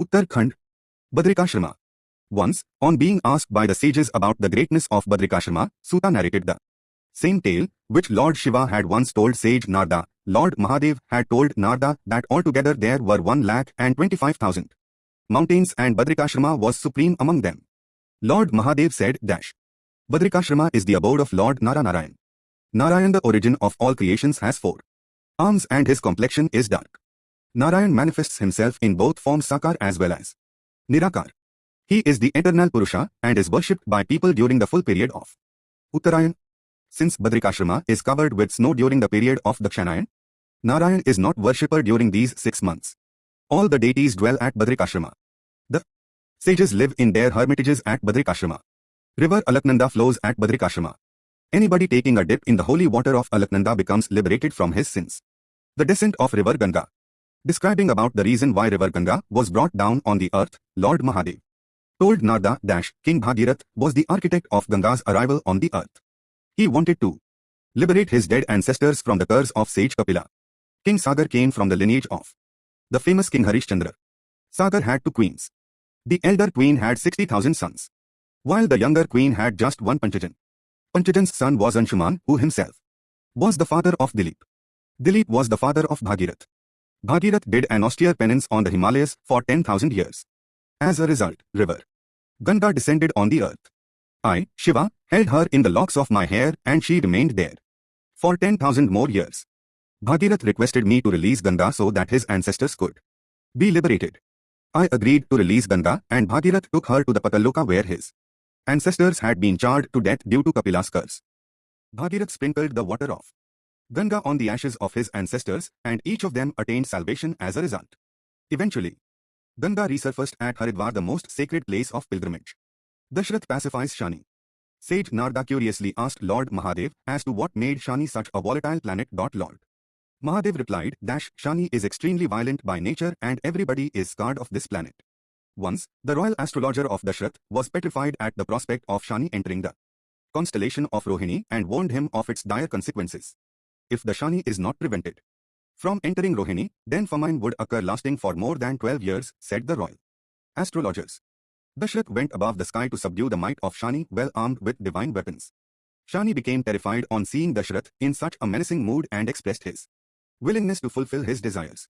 Uttarakhand, Badrikashrama. Once, on being asked by the sages about the greatness of Badrikashrama, Suta narrated the same tale, which Lord Shiva had once told sage Narada. Lord Mahadev had told Narada that altogether there were 1,25,000 mountains and Badrikashrama was supreme among them. Lord Mahadev said, Badrikashrama is the abode of Lord Narayan. Narayan, the origin of all creations, has 4 arms and his complexion is dark. Narayan manifests himself in both forms Sakar as well as Nirakar. He is the eternal Purusha and is worshipped by people during the full period of Uttarayan. Since Badrikashrama is covered with snow during the period of Dakshinayan, Narayan is not worshipper during these 6 months. All the deities dwell at Badrikashrama. The sages live in their hermitages at Badrikashrama. River Alaknanda flows at Badrikashrama. Anybody taking a dip in the holy water of Alaknanda becomes liberated from his sins. The descent of river Ganga. Describing about the reason why river Ganga was brought down on the earth, Lord Mahadev told Narada King Bhagirath was the architect of Ganga's arrival on the earth. He wanted to liberate his dead ancestors from the curse of sage Kapila. King Sagar came from the lineage of the famous King Harishchandra. Sagar had 2 queens. The elder queen had 60,000 sons, while the younger queen had just 1 Panchajan. Panchajan's son was Anshuman, who himself was the father of Dilip. Dilip was the father of Bhagirath. Bhagirath did an austere penance on the Himalayas for 10,000 years. As a result, river Ganga descended on the earth. I, Shiva, held her in the locks of my hair and she remained there for 10,000 more years. Bhagirath requested me to release Ganga so that his ancestors could be liberated. I agreed to release Ganga and Bhagirath took her to the Pataloka where his ancestors had been charred to death due to Kapila's curse. Bhagirath sprinkled the water of Ganga on the ashes of his ancestors and each of them attained salvation as a result. Eventually, Ganga resurfaced at Haridwar, the most sacred place of pilgrimage. Dasharath pacifies Shani. Sage Narada curiously asked Lord Mahadev as to what made Shani such a volatile planet. Lord Mahadev replied, Shani is extremely violent by nature and everybody is scared of this planet. Once, the royal astrologer of Dasharath was petrified at the prospect of Shani entering the constellation of Rohini and warned him of its dire consequences. If the Shani is not prevented from entering Rohini, then famine would occur lasting for more than 12 years, said the royal astrologers. Dasharath went above the sky to subdue the might of Shani, well armed with divine weapons. Shani became terrified on seeing Dasharath in such a menacing mood and expressed his willingness to fulfill his desires.